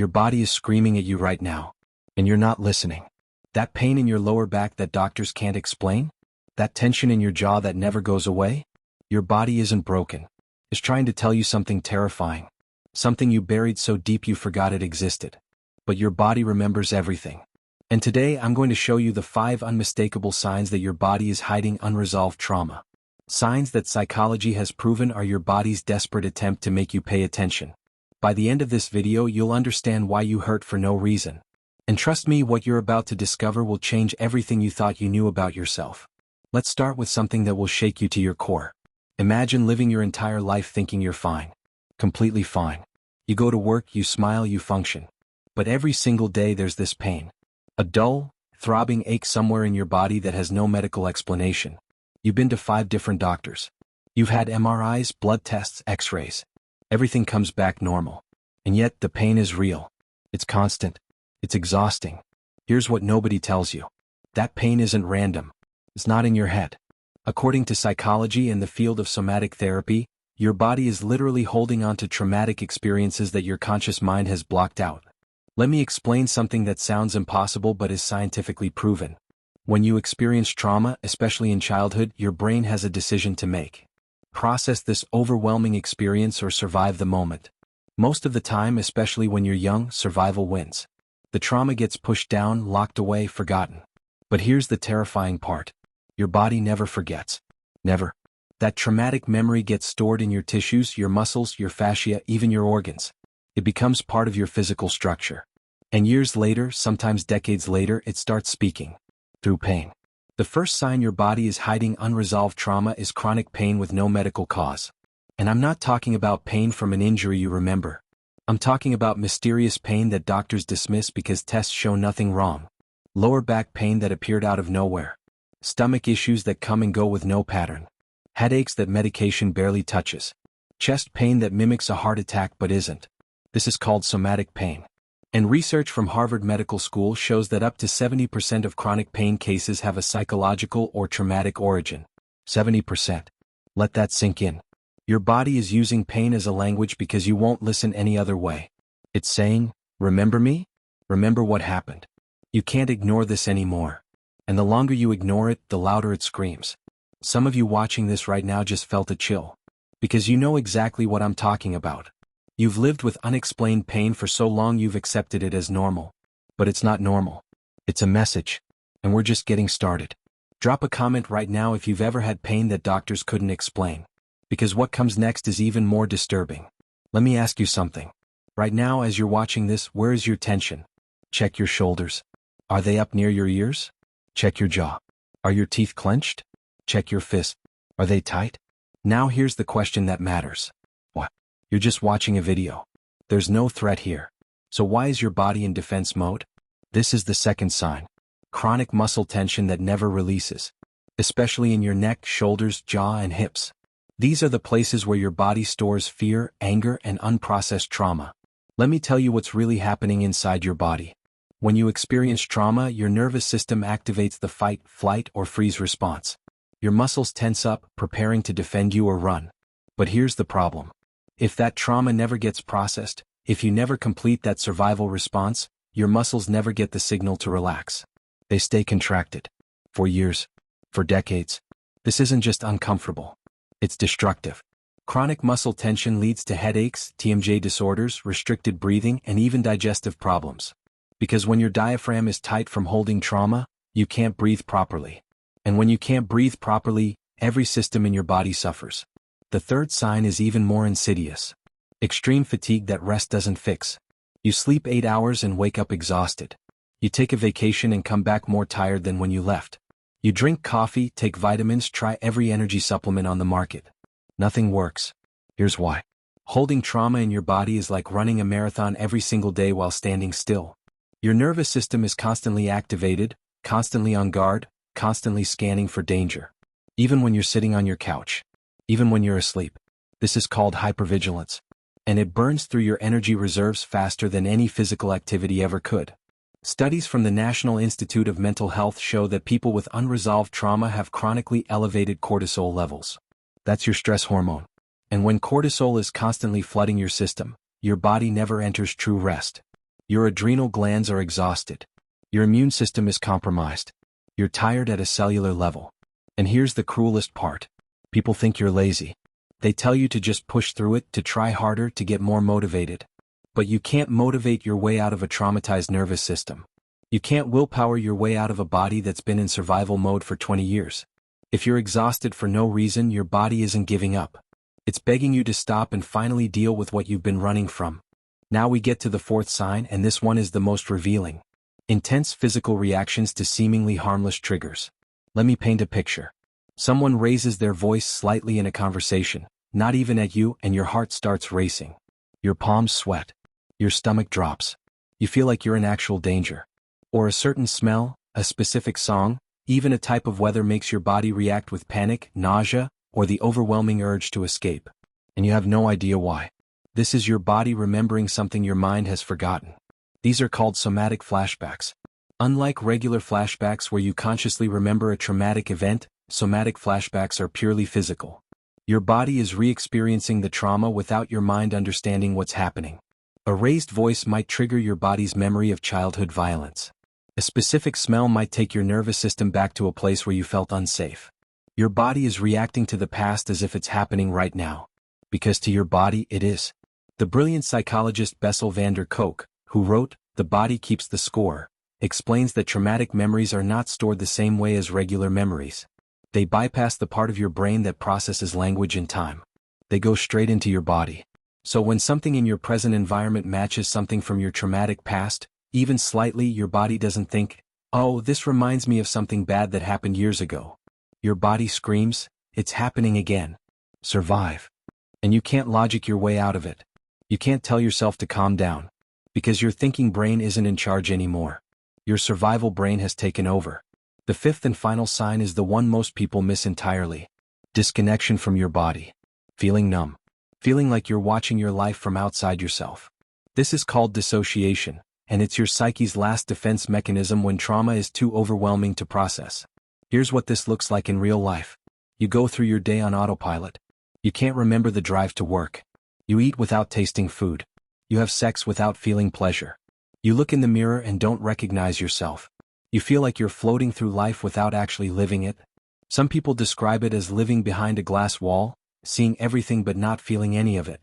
Your body is screaming at you right now, and you're not listening. That pain in your lower back that doctors can't explain? That tension in your jaw that never goes away? Your body isn't broken. It's trying to tell you something terrifying. Something you buried so deep you forgot it existed. But your body remembers everything. And today I'm going to show you the 5 unmistakable signs that your body is hiding unresolved trauma. Signs that psychology has proven are your body's desperate attempt to make you pay attention. By the end of this video you'll understand why you hurt for no reason. And trust me, what you're about to discover will change everything you thought you knew about yourself. Let's start with something that will shake you to your core. Imagine living your entire life thinking you're fine. Completely fine. You go to work, you smile, you function. But every single day there's this pain. A dull, throbbing ache somewhere in your body that has no medical explanation. You've been to 5 different doctors. You've had MRIs, blood tests, X-rays. Everything comes back normal. And yet the pain is real. It's constant. It's exhausting. Here's what nobody tells you. That pain isn't random. It's not in your head. According to psychology and the field of somatic therapy, your body is literally holding on to traumatic experiences that your conscious mind has blocked out. Let me explain something that sounds impossible but is scientifically proven. When you experience trauma, especially in childhood, your brain has a decision to make. Process this overwhelming experience or survive the moment. Most of the time, especially when you're young, survival wins. The trauma gets pushed down, locked away, forgotten. But here's the terrifying part. Your body never forgets. Never. That traumatic memory gets stored in your tissues, your muscles, your fascia, even your organs. It becomes part of your physical structure. And years later, sometimes decades later, it starts speaking. Through pain. The first sign your body is hiding unresolved trauma is chronic pain with no medical cause. And I'm not talking about pain from an injury you remember. I'm talking about mysterious pain that doctors dismiss because tests show nothing wrong. Lower back pain that appeared out of nowhere. Stomach issues that come and go with no pattern. Headaches that medication barely touches. Chest pain that mimics a heart attack but isn't. This is called somatic pain. And research from Harvard Medical School shows that up to 70% of chronic pain cases have a psychological or traumatic origin. 70%. Let that sink in. Your body is using pain as a language because you won't listen any other way. It's saying, remember me? Remember what happened. You can't ignore this anymore. And the longer you ignore it, the louder it screams. Some of you watching this right now just felt a chill. Because you know exactly what I'm talking about. You've lived with unexplained pain for so long you've accepted it as normal. But it's not normal. It's a message. And we're just getting started. Drop a comment right now if you've ever had pain that doctors couldn't explain. Because what comes next is even more disturbing. Let me ask you something. Right now as you're watching this, where is your tension? Check your shoulders. Are they up near your ears? Check your jaw. Are your teeth clenched? Check your fists. Are they tight? Now here's the question that matters. What? You're just watching a video. There's no threat here. So why is your body in defense mode? This is the second sign. Chronic muscle tension that never releases. Especially in your neck, shoulders, jaw, and hips. These are the places where your body stores fear, anger, and unprocessed trauma. Let me tell you what's really happening inside your body. When you experience trauma, your nervous system activates the fight, flight, or freeze response. Your muscles tense up, preparing to defend you or run. But here's the problem. If that trauma never gets processed, if you never complete that survival response, your muscles never get the signal to relax. They stay contracted. For years. For decades. This isn't just uncomfortable. It's destructive. Chronic muscle tension leads to headaches, TMJ disorders, restricted breathing, and even digestive problems. Because when your diaphragm is tight from holding trauma, you can't breathe properly. And when you can't breathe properly, every system in your body suffers. The third sign is even more insidious. Extreme fatigue that rest doesn't fix. You sleep 8 hours and wake up exhausted. You take a vacation and come back more tired than when you left. You drink coffee, take vitamins, try every energy supplement on the market. Nothing works. Here's why. Holding trauma in your body is like running a marathon every single day while standing still. Your nervous system is constantly activated, constantly on guard, constantly scanning for danger. Even when you're sitting on your couch. Even when you're asleep. This is called hypervigilance. And it burns through your energy reserves faster than any physical activity ever could. Studies from the National Institute of Mental Health show that people with unresolved trauma have chronically elevated cortisol levels. That's your stress hormone. And when cortisol is constantly flooding your system, your body never enters true rest. Your adrenal glands are exhausted. Your immune system is compromised. You're tired at a cellular level. And here's the cruelest part. People think you're lazy. They tell you to just push through it, to try harder, to get more motivated. But you can't motivate your way out of a traumatized nervous system. You can't willpower your way out of a body that's been in survival mode for 20 years. If you're exhausted for no reason, your body isn't giving up. It's begging you to stop and finally deal with what you've been running from. Now we get to the fourth sign, and this one is the most revealing. Intense physical reactions to seemingly harmless triggers. Let me paint a picture. Someone raises their voice slightly in a conversation, not even at you, and your heart starts racing. Your palms sweat. Your stomach drops. You feel like you're in actual danger. Or a certain smell, a specific song, even a type of weather makes your body react with panic, nausea, or the overwhelming urge to escape. And you have no idea why. This is your body remembering something your mind has forgotten. These are called somatic flashbacks. Unlike regular flashbacks where you consciously remember a traumatic event, somatic flashbacks are purely physical. Your body is re-experiencing the trauma without your mind understanding what's happening. A raised voice might trigger your body's memory of childhood violence. A specific smell might take your nervous system back to a place where you felt unsafe. Your body is reacting to the past as if it's happening right now. Because to your body, it is. The brilliant psychologist Bessel van der Kolk, who wrote, "The Body Keeps the Score," explains that traumatic memories are not stored the same way as regular memories. They bypass the part of your brain that processes language and time. They go straight into your body. So when something in your present environment matches something from your traumatic past, even slightly, your body doesn't think, "Oh, this reminds me of something bad that happened years ago." Your body screams, "It's happening again. Survive." And you can't logic your way out of it. You can't tell yourself to calm down. Because your thinking brain isn't in charge anymore. Your survival brain has taken over. The fifth and final sign is the one most people miss entirely. Disconnection from your body. Feeling numb. Feeling like you're watching your life from outside yourself. This is called dissociation, and it's your psyche's last defense mechanism when trauma is too overwhelming to process. Here's what this looks like in real life. You go through your day on autopilot. You can't remember the drive to work. You eat without tasting food. You have sex without feeling pleasure. You look in the mirror and don't recognize yourself. You feel like you're floating through life without actually living it. Some people describe it as living behind a glass wall, seeing everything but not feeling any of it.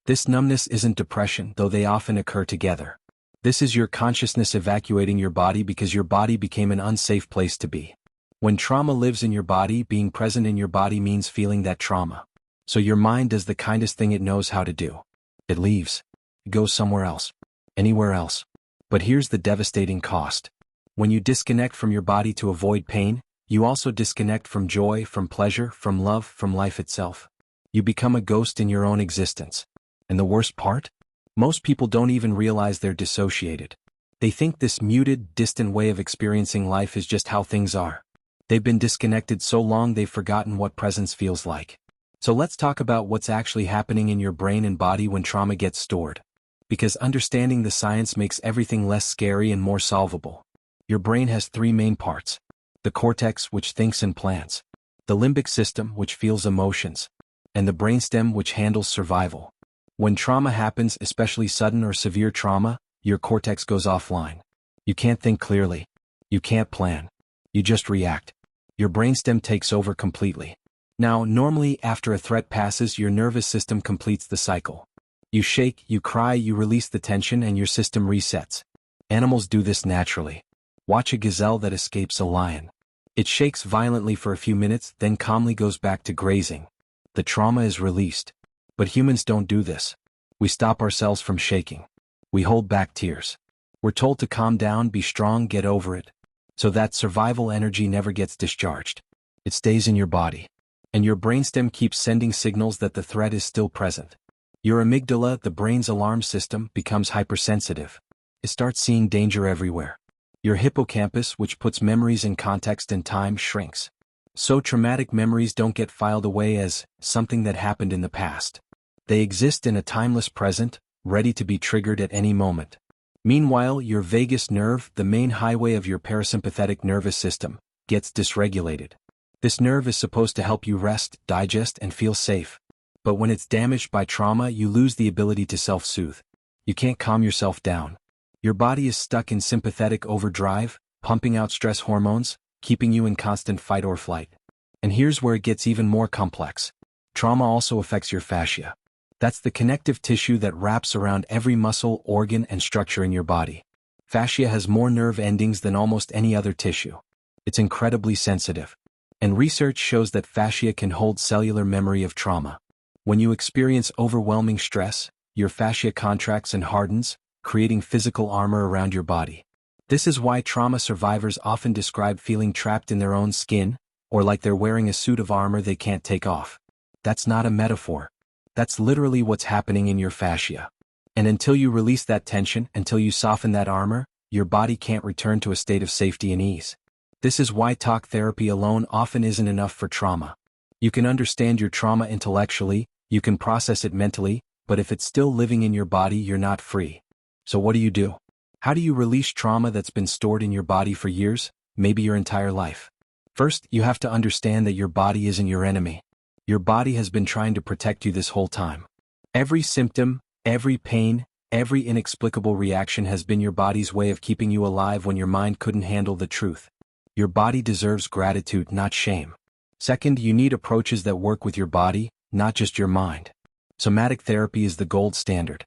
This numbness isn't depression, though they often occur together. This is your consciousness evacuating your body because your body became an unsafe place to be. When trauma lives in your body, being present in your body means feeling that trauma. So your mind does the kindest thing it knows how to do. It leaves. It goes somewhere else. Anywhere else. But here's the devastating cost. When you disconnect from your body to avoid pain, you also disconnect from joy, from pleasure, from love, from life itself. You become a ghost in your own existence. And the worst part? Most people don't even realize they're dissociated. They think this muted, distant way of experiencing life is just how things are. They've been disconnected so long they've forgotten what presence feels like. So let's talk about what's actually happening in your brain and body when trauma gets stored. Because understanding the science makes everything less scary and more solvable. Your brain has three main parts. The cortex, which thinks and plans. The limbic system, which feels emotions. And the brainstem, which handles survival. When trauma happens, especially sudden or severe trauma, your cortex goes offline. You can't think clearly. You can't plan. You just react. Your brainstem takes over completely. Now, normally after a threat passes, your nervous system completes the cycle. You shake, you cry, you release the tension, and your system resets. Animals do this naturally. Watch a gazelle that escapes a lion. It shakes violently for a few minutes, then calmly goes back to grazing. The trauma is released. But humans don't do this. We stop ourselves from shaking. We hold back tears. We're told to calm down, be strong, get over it. So that survival energy never gets discharged. It stays in your body. And your brainstem keeps sending signals that the threat is still present. Your amygdala, the brain's alarm system, becomes hypersensitive. It starts seeing danger everywhere. Your hippocampus, which puts memories in context and time, shrinks. So traumatic memories don't get filed away as something that happened in the past. They exist in a timeless present, ready to be triggered at any moment. Meanwhile, your vagus nerve, the main highway of your parasympathetic nervous system, gets dysregulated. This nerve is supposed to help you rest, digest, and feel safe. But when it's damaged by trauma, you lose the ability to self-soothe. You can't calm yourself down. Your body is stuck in sympathetic overdrive, pumping out stress hormones, keeping you in constant fight or flight. And here's where it gets even more complex. Trauma also affects your fascia. That's the connective tissue that wraps around every muscle, organ, and structure in your body. Fascia has more nerve endings than almost any other tissue. It's incredibly sensitive. And research shows that fascia can hold cellular memory of trauma. When you experience overwhelming stress, your fascia contracts and hardens, creating physical armor around your body. This is why trauma survivors often describe feeling trapped in their own skin, or like they're wearing a suit of armor they can't take off. That's not a metaphor. That's literally what's happening in your fascia. And until you release that tension, until you soften that armor, your body can't return to a state of safety and ease. This is why talk therapy alone often isn't enough for trauma. You can understand your trauma intellectually, you can process it mentally, but if it's still living in your body, you're not free. So what do? How do you release trauma that's been stored in your body for years, maybe your entire life? First, you have to understand that your body isn't your enemy. Your body has been trying to protect you this whole time. Every symptom, every pain, every inexplicable reaction has been your body's way of keeping you alive when your mind couldn't handle the truth. Your body deserves gratitude, not shame. Second, you need approaches that work with your body, not just your mind. Somatic therapy is the gold standard.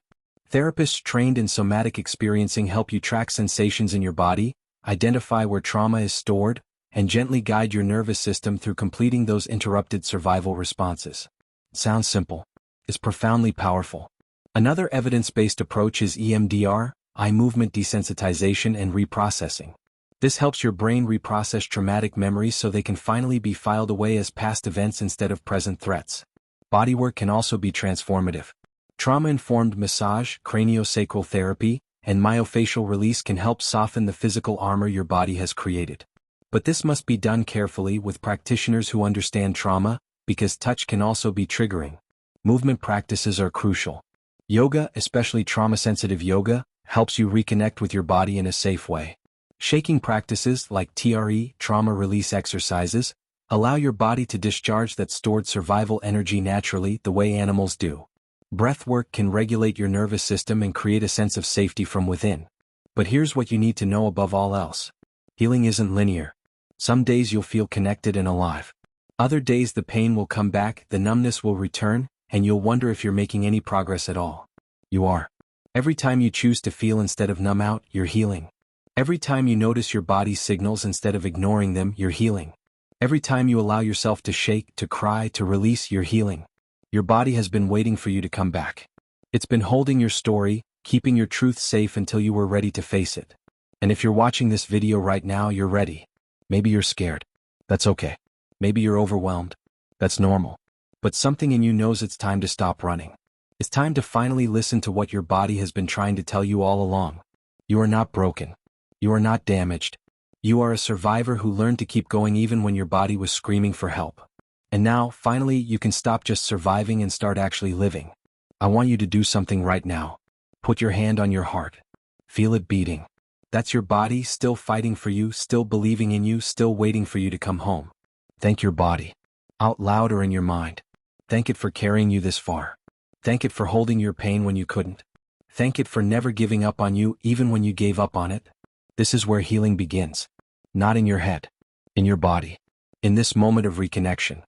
Therapists trained in somatic experiencing help you track sensations in your body, identify where trauma is stored, and gently guide your nervous system through completing those interrupted survival responses. It sounds simple. It's profoundly powerful. Another evidence-based approach is EMDR, eye movement desensitization and reprocessing. This helps your brain reprocess traumatic memories so they can finally be filed away as past events instead of present threats. Bodywork can also be transformative. Trauma-informed massage, craniosacral therapy, and myofascial release can help soften the physical armor your body has created. But this must be done carefully with practitioners who understand trauma, because touch can also be triggering. Movement practices are crucial. Yoga, especially trauma-sensitive yoga, helps you reconnect with your body in a safe way. Shaking practices like TRE, trauma release exercises, allow your body to discharge that stored survival energy naturally the way animals do. Breathwork can regulate your nervous system and create a sense of safety from within. But here's what you need to know above all else. Healing isn't linear. Some days you'll feel connected and alive. Other days the pain will come back, the numbness will return, and you'll wonder if you're making any progress at all. You are. Every time you choose to feel instead of numb out, you're healing. Every time you notice your body's signals instead of ignoring them, you're healing. Every time you allow yourself to shake, to cry, to release, you're healing. Your body has been waiting for you to come back. It's been holding your story, keeping your truth safe until you were ready to face it. And if you're watching this video right now, you're ready. Maybe you're scared. That's okay. Maybe you're overwhelmed. That's normal. But something in you knows it's time to stop running. It's time to finally listen to what your body has been trying to tell you all along. You are not broken. You are not damaged. You are a survivor who learned to keep going even when your body was screaming for help. And now, finally, you can stop just surviving and start actually living. I want you to do something right now. Put your hand on your heart. Feel it beating. That's your body still fighting for you, still believing in you, still waiting for you to come home. Thank your body. Out loud or in your mind. Thank it for carrying you this far. Thank it for holding your pain when you couldn't. Thank it for never giving up on you even when you gave up on it. This is where healing begins. Not in your head. In your body. In this moment of reconnection.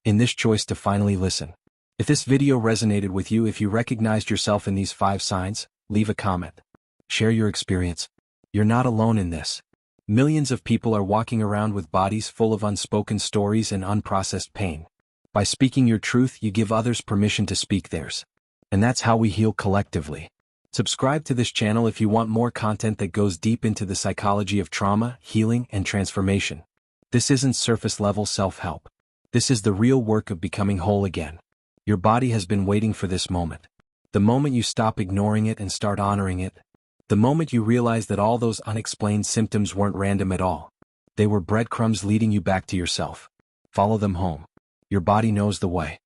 In this choice to finally listen. If this video resonated with you, if you recognized yourself in these 5 signs, leave a comment. Share your experience. You're not alone in this. Millions of people are walking around with bodies full of unspoken stories and unprocessed pain. By speaking your truth, you give others permission to speak theirs. And that's how we heal collectively. Subscribe to this channel if you want more content that goes deep into the psychology of trauma, healing, and transformation. This isn't surface-level self-help. This is the real work of becoming whole again. Your body has been waiting for this moment. The moment you stop ignoring it and start honoring it. The moment you realize that all those unexplained symptoms weren't random at all. They were breadcrumbs leading you back to yourself. Follow them home. Your body knows the way.